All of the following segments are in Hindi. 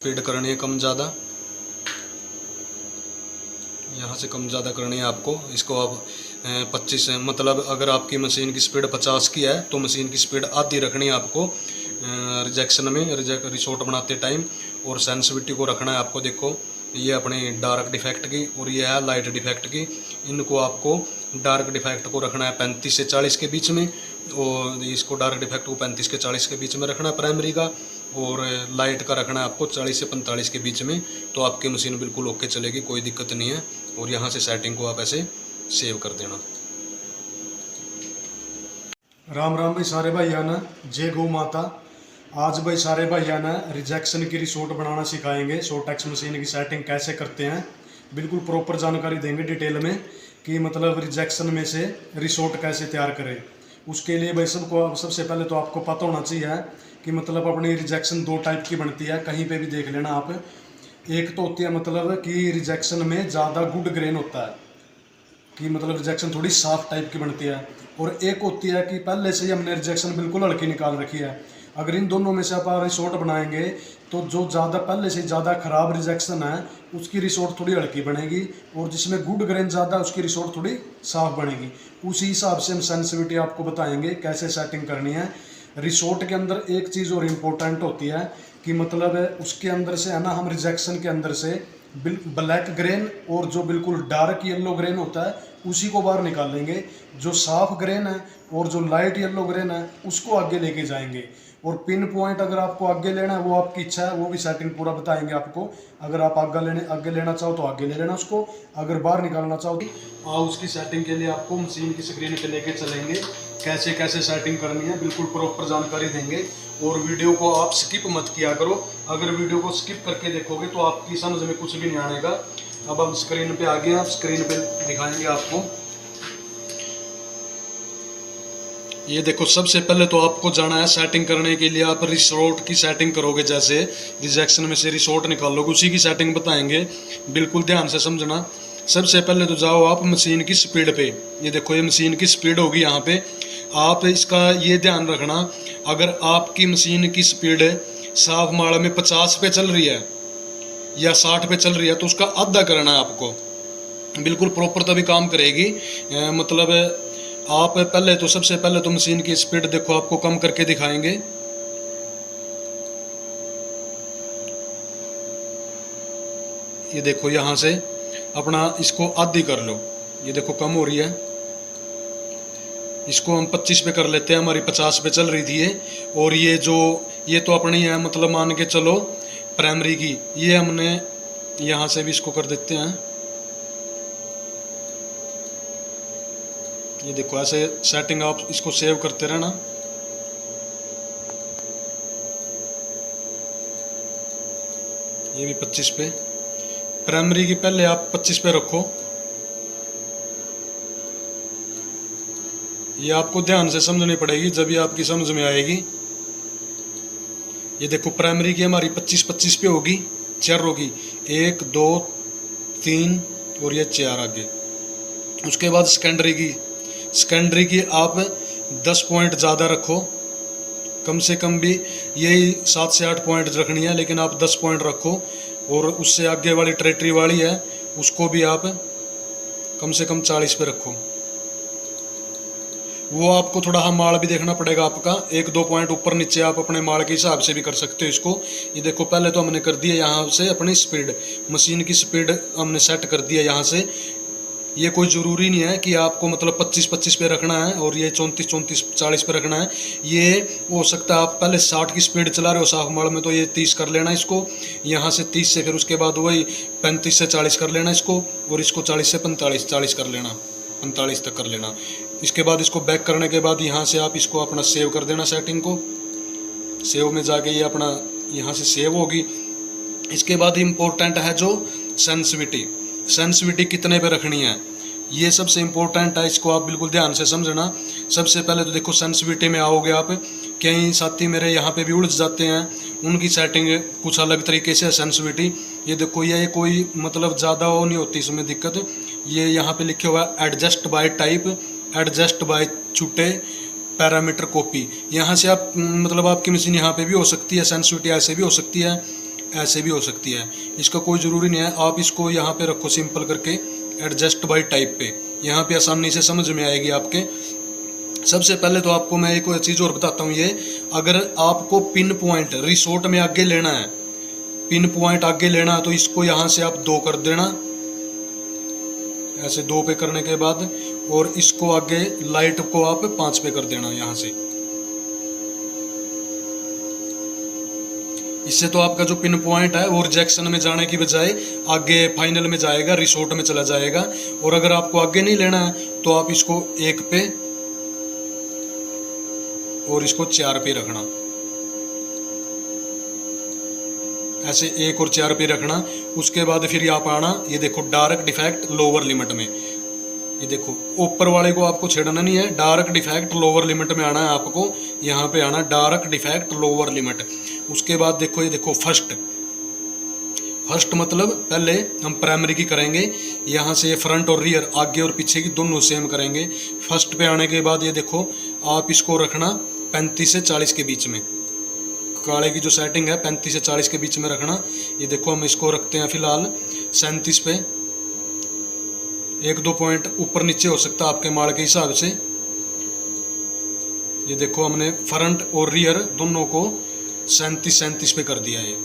स्पीड करनी है कम ज़्यादा, यहाँ से कम ज़्यादा करनी है आपको। इसको आप 25 मतलब अगर आपकी मशीन की स्पीड 50 की है तो मशीन की स्पीड आधी रखनी है आपको रिजेक्शन में रिसोर्ट बनाते टाइम। और सेंसिटिविटी को रखना है आपको। देखो ये अपनी डार्क डिफेक्ट की और ये है लाइट डिफेक्ट की। इनको आपको डार्क डिफेक्ट को रखना है 35 से 40 के बीच में, और इसको डार्क डिफेक्ट को 35 के 40 के बीच में रखना है प्राइमरी का, और लाइट का रखना है आपको 40 से 45 के बीच में। तो आपकी मशीन बिल्कुल ओके चलेगी, कोई दिक्कत नहीं है। और यहाँ से सेटिंग को आप ऐसे सेव कर देना। राम राम भाई सारे भाइयों ने, जय गौ माता। आज भाई सारे भाइयों ने रिजेक्शन की रिसोर्ट बनाना सिखाएंगे। शॉर्टेक्स मशीन की सेटिंग कैसे करते हैं, बिल्कुल प्रॉपर जानकारी देंगे डिटेल में कि मतलब रिजेक्शन में से रिसोर्ट कैसे तैयार करें। उसके लिए भाई सबसे पहले तो आपको पता होना चाहिए कि मतलब अपनी रिजेक्शन दो टाइप की बनती है। कहीं पे भी देख लेना आप। एक तो होती है मतलब कि रिजेक्शन में ज़्यादा गुड ग्रेन होता है, कि मतलब रिजेक्शन थोड़ी साफ टाइप की बनती है। और एक होती है कि पहले से ही हमने रिजेक्शन बिल्कुल हल्की निकाल रखी है। अगर इन दोनों में से आप रिसोर्ट बनाएंगे तो जो ज़्यादा पहले से ज़्यादा ख़राब रिजेक्शन है उसकी रिसोर्ट थोड़ी हल्की बनेगी, और जिसमें गुड ग्रेन ज़्यादा है उसकी रिसोर्ट थोड़ी साफ बनेगी। उसी हिसाब से हम सेंसिटिविटी आपको बताएंगे कैसे सेटिंग करनी है। रिसोर्ट के अंदर एक चीज़ और इम्पोर्टेंट होती है कि मतलब उसके अंदर से है ना, हम रिजेक्शन के अंदर से ब्लैक ग्रेन और जो बिल्कुल डार्क येलो ग्रेन होता है उसी को बाहर निकालेंगे। जो साफ ग्रेन है और जो लाइट येलो ग्रेन है उसको आगे लेके जाएंगे। और पिन पॉइंट अगर आपको आगे लेना है वो आपकी इच्छा है, वो भी सेटिंग पूरा बताएंगे आपको। अगर आप आगे लेना चाहो तो आगे ले लेना उसको, अगर बाहर निकालना चाहो तो उसकी सेटिंग के लिए आपको मशीन की स्क्रीन पे लेके चलेंगे। कैसे कैसे सेटिंग करनी है बिल्कुल प्रॉपर जानकारी देंगे। और वीडियो को आप स्किप मत किया करो। अगर वीडियो को स्किप करके देखोगे तो आपकी समझ में कुछ भी नहीं आएगा। अब हम स्क्रीन पे आ गए हैं, स्क्रीन पे दिखाएंगे आपको। ये देखो, सबसे पहले तो आपको जाना है सेटिंग करने के लिए। आप रिसोर्ट की सेटिंग करोगे, जैसे रिजेक्शन में से रिसोर्ट निकालोगे उसी की सेटिंग बताएंगे, बिल्कुल ध्यान से समझना। सबसे पहले तो जाओ आप मशीन की स्पीड पे। ये देखो ये मशीन की स्पीड होगी यहाँ पे। आप इसका ये ध्यान रखना, अगर आपकी मशीन की स्पीड साफ माड़ा में 50 पे चल रही है या 60 पे चल रही है तो उसका आधा करना है आपको, बिल्कुल प्रॉपर तभी काम करेगी। मतलब आप पहले तो सबसे पहले तो मशीन की स्पीड देखो, आपको कम करके दिखाएंगे। ये देखो यहाँ से अपना इसको आधी कर लो। ये देखो कम हो रही है, इसको हम 25 पे कर लेते हैं। हमारी 50 पे चल रही थी ये। और ये तो अपनी है, मतलब मान के चलो प्राइमरी की। ये हमने यहाँ से भी इसको कर देते हैं। ये देखो ऐसे सेटिंग आप इसको सेव करते रहना। ये भी 25 पे प्राइमरी की पहले आप 25 पे रखो। ये आपको ध्यान से समझनी पड़ेगी, जब ये आपकी समझ में आएगी। ये देखो प्राइमरी की हमारी 25 पे होगी, 4 होगी, 1 2 3 और ये 4 आगे। उसके बाद सेकेंडरी की आप 10 पॉइंट ज़्यादा रखो, कम से कम भी यही 7 से 8 पॉइंट रखनी है, लेकिन आप 10 पॉइंट रखो। और उससे आगे वाली टेरेटरी वाली है उसको भी आप कम से कम 40 पे रखो। वो आपको थोड़ा माल भी देखना पड़ेगा आपका, 1-2 पॉइंट ऊपर नीचे आप अपने माल के हिसाब से भी कर सकते हो इसको। ये देखो पहले तो हमने कर दिया यहाँ से अपनी स्पीड, मशीन की स्पीड हमने सेट कर दिया यहाँ से। ये कोई ज़रूरी नहीं है कि आपको मतलब 25 पे रखना है और ये 34 40 पे रखना है। ये हो सकता है आप पहले 60 की स्पीड चला रहे हो साफ माल में तो ये 30 कर लेना इसको, यहाँ से 30 से फिर उसके बाद वही 35 से 40 कर लेना इसको, और इसको 40 से 45 कर लेना, 45 तक कर लेना। इसके बाद इसको बैक करने के बाद यहाँ से आप इसको अपना सेव कर देना सेटिंग को। सेव में जाके ये अपना यहाँ से सेव होगी। इसके बाद इम्पोर्टेंट है जो सेंसिटिविटी कितने पे रखनी है, ये सबसे इम्पोर्टेंट है। इसको आप बिल्कुल ध्यान से समझना। सबसे पहले तो देखो सेंसिटिविटी में आओगे आप, कई साथी मेरे यहाँ पे भी उलझ जाते हैं, उनकी सेटिंग कुछ अलग तरीके से है सेंसिटिविटी। ये देखो ये कोई मतलब ज़्यादा वो नहीं होती इसमें दिक्कत। ये यहाँ पे लिखे हुआ है adjust by type, adjust by छुट्टे, पैरामीटर कॉपी। यहाँ से आप मतलब आपकी मशीन यहाँ पे भी हो सकती है, सेंसिटिविटी ऐसे भी हो सकती है। ऐसे भी हो सकती है, इसका कोई ज़रूरी नहीं है। आप इसको यहाँ पे रखो सिंपल करके एडजस्ट बाय टाइप पे, यहाँ पे आसानी से समझ में आएगी आपके। सबसे पहले तो आपको मैं एक चीज़ और बताता हूँ, ये अगर आपको पिन पॉइंट रिसोर्ट में आगे लेना है, पिन पॉइंट आगे लेना है, तो इसको यहाँ से आप 2 कर देना, ऐसे 2 पे करने के बाद, और इसको आगे लाइट को आप 5 पे कर देना यहाँ से। इससे तो आपका जो पिन पॉइंट है वो रिजेक्शन में जाने की बजाय आगे फाइनल में जाएगा, रिसोर्ट में चला जाएगा। और अगर आपको आगे नहीं लेना है तो आप इसको 1 पे और इसको 4 पे रखना, ऐसे 1 और 4 पे रखना। उसके बाद फिर यहाँ पर आना, ये देखो डार्क डिफेक्ट लोअर लिमिट में, ये देखो ऊपर वाले को आपको छेड़ना नहीं है, डार्क डिफेक्ट लोअर लिमिट में आना है आपको, यहाँ पे आना डार्क डिफेक्ट लोअर लिमिट। उसके बाद देखो, ये देखो फर्स्ट मतलब पहले हम प्राइमरी की करेंगे, यहाँ से फ्रंट और रियर आगे और पीछे की दोनों सेम करेंगे। फर्स्ट पे आने के बाद ये देखो आप इसको रखना 35 से 40 के बीच में, काले की जो सेटिंग है 35 से 40 के बीच में रखना। ये देखो हम इसको रखते हैं फिलहाल 37 पे, 1-2 पॉइंट ऊपर नीचे हो सकता है आपके माल के हिसाब से। ये देखो हमने फ्रंट और रियर दोनों को 37 पे कर दिया है।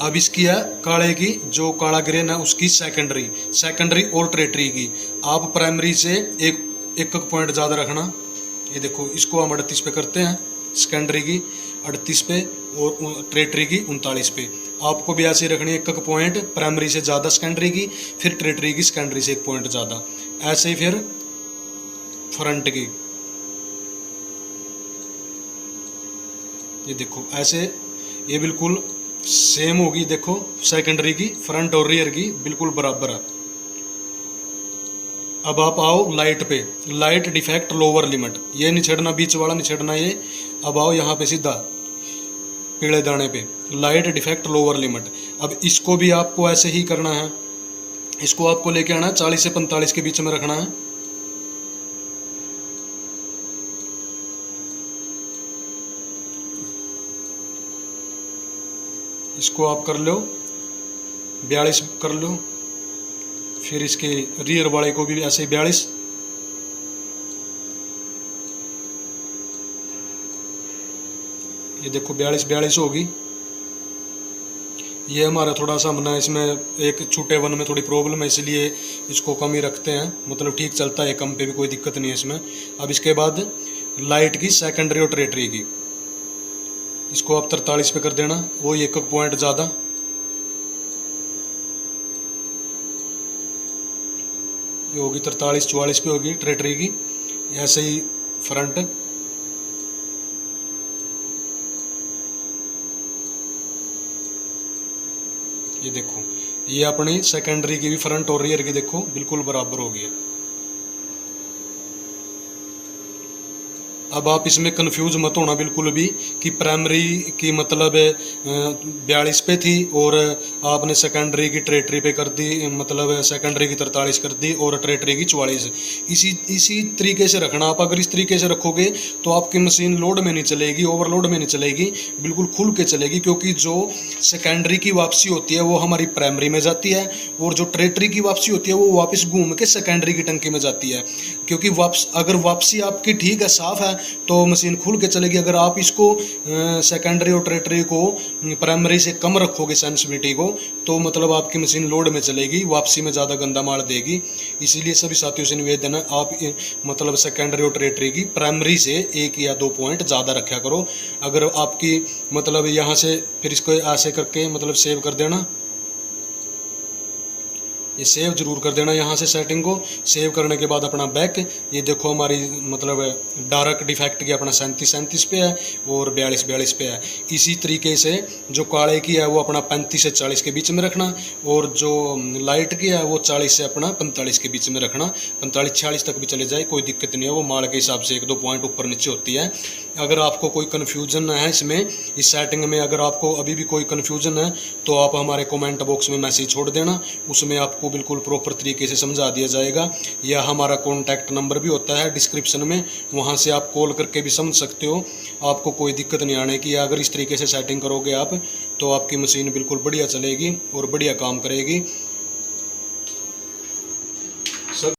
अब इसकी है काले की, जो काला ग्रेन है उसकी सेकेंडरी और टेरेटरी की। आप प्राइमरी से एक पॉइंट ज़्यादा रखना। ये देखो इसको हम 38 पे करते हैं, सेकेंडरी की 38 पे और टेरेटरी की 39 पे। आपको भी ऐसे रखनी है, 1 पॉइंट प्राइमरी से ज़्यादा सेकेंडरी की, फिर टेरेटरी की सेकेंडरी से 1 पॉइंट ज़्यादा, ऐसे ही फिर फ्रंट की। ये देखो ऐसे ये बिल्कुल सेम होगी। देखो सेकेंडरी की, फ्रंट और रियर की बिल्कुल बराबर है। अब आप आओ लाइट पे, लाइट डिफेक्ट लोअर लिमिट, ये नहीं छेड़ना, बीच वाला नहीं छेड़ना ये। अब आओ यहाँ पे सीधा पीले दाने पे, लाइट डिफेक्ट लोअर लिमिट। अब इसको भी आपको ऐसे ही करना है, इसको आपको लेके आना है 40 से 45 के बीच में रखना है। इसको आप कर लो 42 कर लो, फिर इसके रियर वाले को भी ऐसे 42। ये देखो 42 होगी। ये हमारा थोड़ा सा मना, इसमें एक छोटे वन में थोड़ी प्रॉब्लम है, इसलिए इसको कम ही रखते हैं, मतलब ठीक चलता है, कम पे भी कोई दिक्कत नहीं है इसमें। अब इसके बाद लाइट की सेकेंडरी और टेरेटरी की, इसको आप 43 पे कर देना, वो 1 पॉइंट ज़्यादा। ये होगी 43-44 पे होगी टेरेटरी की। ऐसे ही फ्रंट, ये देखो ये अपनी सेकेंडरी की भी फ्रंट और रियर की देखो बिल्कुल बराबर हो गई। अब आप इसमें कंफ्यूज मत होना बिल्कुल भी कि प्राइमरी की मतलब 42 पे थी और आपने सेकेंडरी की टेरेटरी पे कर दी, मतलब सेकेंडरी की 43 कर दी और टेरेटरी की 44। इसी तरीके से रखना। आप अगर इस तरीके से रखोगे तो आपकी मशीन लोड में नहीं चलेगी, ओवरलोड में नहीं चलेगी, बिल्कुल खुल के चलेगी। क्योंकि जो सेकेंडरी की वापसी होती है वो हमारी प्राइमरी में जाती है और जो टेरेटरी की वापसी होती है वो वापस घूम के सेकेंडरी की टंकी में जाती है। क्योंकि अगर वापसी आपकी ठीक है, साफ़ है, तो मशीन खुल के चलेगी। अगर आप इसको सेकेंडरी और टेरेटरी को प्राइमरी से कम रखोगे सेंसिटिविटी को, तो मतलब आपकी मशीन लोड में चलेगी, वापसी में ज़्यादा गंदा माल देगी। इसीलिए सभी साथियों से निवेदन है, आप मतलब सेकेंडरी और टेरेटरी की प्राइमरी से 1 या 2 पॉइंट ज़्यादा रखा करो। अगर आपकी मतलब यहाँ से फिर इसको ऐसे करके मतलब सेव कर देना, ये सेव जरूर कर देना। यहाँ से सेटिंग को सेव करने के बाद अपना बैक, ये देखो हमारी मतलब डार्क डिफेक्ट की अपना 37 पे है और 42 पे है। इसी तरीके से जो काले की है वो अपना 35 से 40 के बीच में रखना और जो लाइट की है वो 40 से अपना 45 के बीच में रखना। 45-46 तक भी चले जाए कोई दिक्कत नहीं है, वो माल के हिसाब से 1-2 पॉइंट ऊपर नीचे होती है। अगर आपको कोई कन्फ्यूजन है इसमें, इस सेटिंग में अगर आपको अभी भी कोई कन्फ्यूजन है तो आप हमारे कमेंट बॉक्स में मैसेज छोड़ देना, उसमें आपको आपको बिल्कुल प्रॉपर तरीके से समझा दिया जाएगा। या हमारा कॉन्टैक्ट नंबर भी होता है डिस्क्रिप्शन में, वहाँ से आप कॉल करके भी समझ सकते हो। आपको कोई दिक्कत नहीं आने की। अगर इस तरीके से सेटिंग करोगे आप तो आपकी मशीन बिल्कुल बढ़िया चलेगी और बढ़िया काम करेगी।